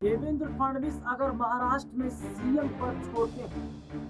देवेंद्र फडणवीस अगर महाराष्ट्र में सीएम पद छोड़ते हैं,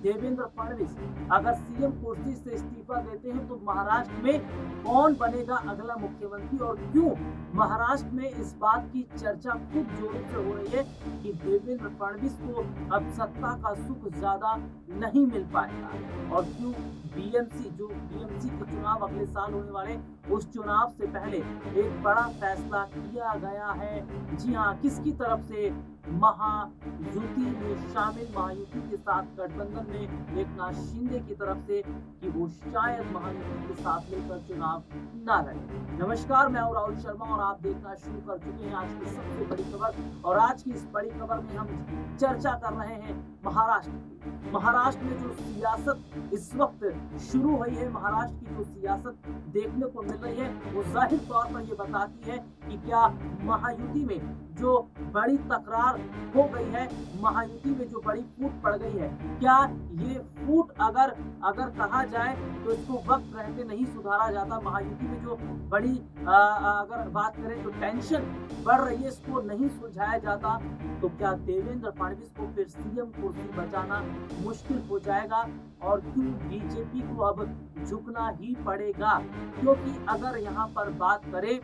देवेंद्र फडणवीस अगर सीएम कुर्सी से इस्तीफा देते हैं तो महाराष्ट्र में कौन बनेगा अगला मुख्यमंत्री और क्यों महाराष्ट्र में इस बात की चर्चा खूब जोरों से हो रही है कि देवेंद्र फडणवीस को अब सत्ता का सुख ज्यादा नहीं मिल पाएगा और क्यों बीएमसी के चुनाव अगले साल होने वाले उस चुनाव से पहले एक बड़ा फैसला किया गया है। जी हाँ, किसकी तरफ से? महायुति में शामिल, महायुति के साथ गठबंधन में एकनाथ शिंदे की तरफ से कि वो शायद महायुति के साथ मिलकर चुनाव ना लड़े। नमस्कार, मैं हूं राहुल शर्मा और आप देखना शुरू कर चुके हैं आज की सबसे बड़ी खबर। और आज की इस बड़ी खबर में हम चर्चा कर रहे हैं महाराष्ट्र की। महाराष्ट्र में जो सियासत इस वक्त शुरू हुई है, महाराष्ट्र की जो सियासत देखने को मिल रही है वो जाहिर तौर पर ये बताती है कि क्या महायुति में जो बड़ी तकरार हो गई है, महायुति में जो बड़ी फूट पड़ गई है, क्या ये फूट अगर कहा जाए तो इसको वक्त रहते नहीं सुधारा जाता? महायुति में जो बड़ी अगर बात करें तो टेंशन बढ़ रही है, इसको नहीं सुलझाया जाता तो क्या देवेंद्र फडणवीस को फिर सीएम कुर्सी बचाना मुश्किल हो जाएगा? और क्यों बीजेपी को अब झुकना ही पड़ेगा? क्योंकि अगर यहाँ पर बात करें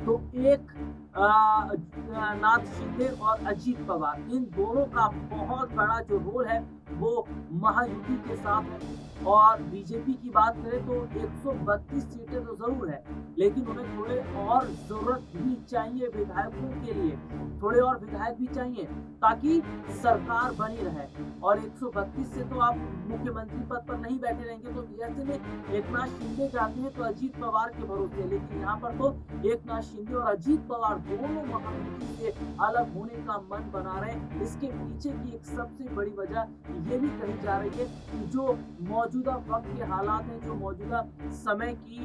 तो एक नाथ शिंदे और अजीत पवार, इन दोनों का बहुत बड़ा जो रोल है वो महायुति के साथ है। और बीजेपी की बात करें तो 132 सीटें तो जरूर है, लेकिन उन्हें थोड़े और जरूरत भी चाहिए विधायकों के लिए, थोड़े और विधायक भी चाहिए ताकि सरकार बनी रहे। और 132 से तो आप मुख्यमंत्री पद पर नहीं बैठे रहेंगे, तो ऐसे में एकनाथ शिंदे जाते हैं तो अजीत पवार के भरोसे, लेकिन यहाँ पर तो एकनाथ शिंदे और अजीत पवार दोनों महायुति से अलग होने का मन बना रहे हैं। इसके पीछे की एक सबसे बड़ी वजह ये भी कही जा रही है कि जो मौजूदा वक्त के हालात हैं, जो मौजूदा समय की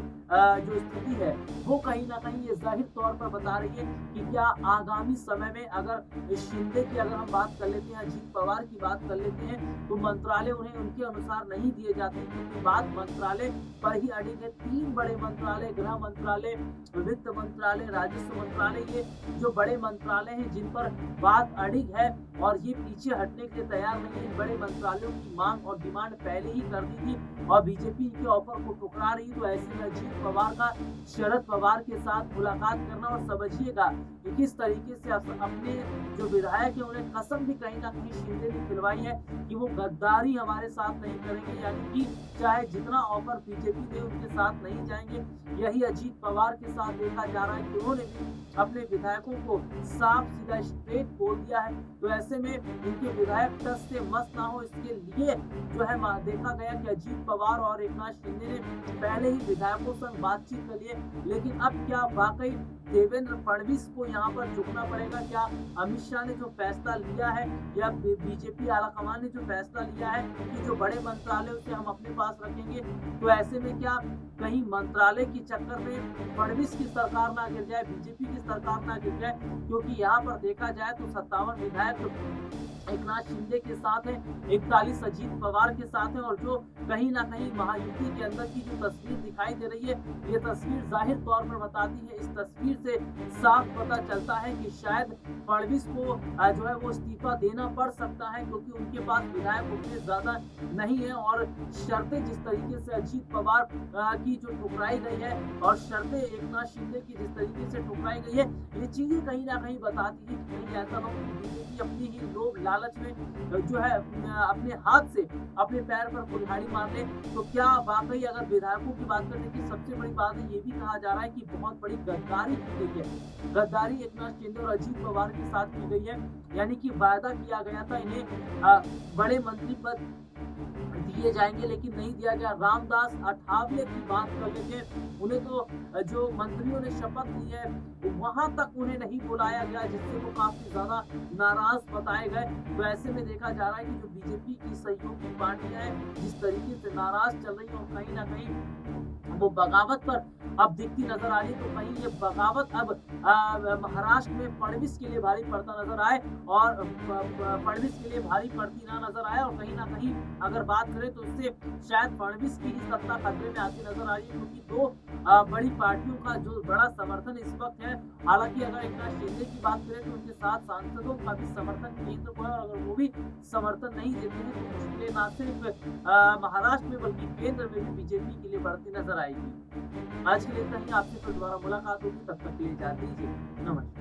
जो स्थिति है वो कहीं ना कहीं ये जाहिर तौर पर बता रही है कि क्या आगामी समय में अगर शिंदे की अगर हम बात कर लेते हैं, अजीत पवार की बात कर लेते हैं, तो मंत्रालय उन्हें उनके अनुसार नहीं दिए जाते, क्योंकि बात मंत्रालय पर ही अड़िग है। 3 बड़े मंत्रालय, गृह मंत्रालय, वित्त मंत्रालय, राजस्व मंत्रालय, ये जो बड़े मंत्रालय हैं जिन पर बात अड़िग है और ये पीछे हटने के लिए तैयार नहीं है। इन बड़े मंत्रालयों की मांग और डिमांड पहले ही कर दी थी और बीजेपी इनके ऑफर को ठुकरा रही। तो ऐसे में अजीत पवार का शरद पवार के साथ मुलाकात करना, और समझिएगा कि किस तरीके से अपने जो विधायक है उन्हें कसम भी कहीं ना कहीं शिंदे ने खिलवाई है कि वो गद्दारी हमारे साथ नहीं करेंगे, यानी कि चाहे जितना ऑफर बीजेपी दे उनके साथ नहीं जाएंगे। यही अजीत पवार के साथ देखा जा रहा है कि उन्होंने भी अपने विधायकों को साफ सीधा स्ट्रेट बोल दिया है। तो ऐसे में इनके विधायक टस से मस ना हो, इसके लिए जो है देखा गया कि अजीत पवार और एकनाथ शिंदे ने पहले ही विधायकों संग बातचीत कर लिए। लेकिन अब क्या वाकई देवेंद्र फडणवीस को यहाँ पर झुकना पड़ेगा? क्या अमित शाह ने जो फैसला लिया है या बीजेपी आलाकमान ने जो फैसला लिया है कि जो बड़े मंत्रालय उसे हम अपने पास रखेंगे, तो ऐसे में क्या कहीं मंत्रालय के चक्कर में फडणवीस की सरकार ना गिर जाए, बीजेपी की सरकार ना गिर जाए? क्योंकि यहाँ पर देखा जाए तो 57 विधायक एकनाथ शिंदे के साथ है, 41 अजीत पवार के साथ है, और जो कहीं ना कहीं महायुति के अंदर की जो तस्वीर दिखाई दे रही है, ये तस्वीर जाहिर तौर पर बताती है, इस तस्वीर से साफ पता चलता है कि शायद फडणवीस को जो है वो इस्तीफा देना पड़ सकता है, क्योंकि उनके पास विधायक उतने ज्यादा नहीं है। और शर्तें जिस तरीके से अजीत पवार की जो ठुकराई गई है और शर्तें एकनाथ शिंदे की जिस तरीके से ठुकराई गई है, ये चीजें कहीं ना कहीं बताती है कि कहीं ऐसा हो बीजेपी अपनी ही लोभ लालच में जो है अपने हाथ से अपने पैर पर कुल्हाड़ी मार ले। तो क्या वाकई अगर विधायकों की बात करने की सबसे बड़ी बात है, ये भी कहा जा रहा है कि बहुत बड़ी गद्दारी की गई है। गद्दारी एकनाथ शिंदे और अजीत पवार के साथ की गई है, यानी कि वायदा किया गया था इन्हें बड़े मंत्री पद दिए जाएंगे, लेकिन नहीं दिया गया। रामदास अठावले की बात कर लेते हैं, उन्हें तो जो मंत्रियों ने शपथ ली है वहां तक उन्हें नहीं बुलाया गया, जिससे वो काफी ज्यादा नाराज बताए गए। तो ऐसे में देखा जा रहा है कि जो बीजेपी की सहयोगी पार्टियां हैं जिस तरीके से नाराज चल रही है और कहीं ना कहीं वो बगावत पर अब दिखती नजर आ रही, तो कहीं ये बगावत अब महाराष्ट्र में फडणवीस के लिए भारी पड़ता नजर आए और फडणवीस के लिए भारी पड़ती ना नजर आए, और कहीं ना कहीं अगर बात करें तो उससे शायद फडणवीस की ही सत्ता खतरे में आती नजर आ रही है, क्योंकि दो बड़ी पार्टियों का जो बड़ा समर्थन इस वक्त है। हालांकि अगर एकनाथ शिंदे की बात करें तो उनके 7 सांसदों का भी समर्थन केंद्र को है, और अगर वो भी समर्थन नहीं देते हैं तो मुश्किलें ना सिर्फ महाराष्ट्र में बल्कि केंद्र में भी बीजेपी के लिए बढ़ती नजर आएगी। आज के लिए इतना ही, आपसे फिर दोबारा मुलाकात होगी, तब तक के लिए इजाजत दीजिए। नमस्कार।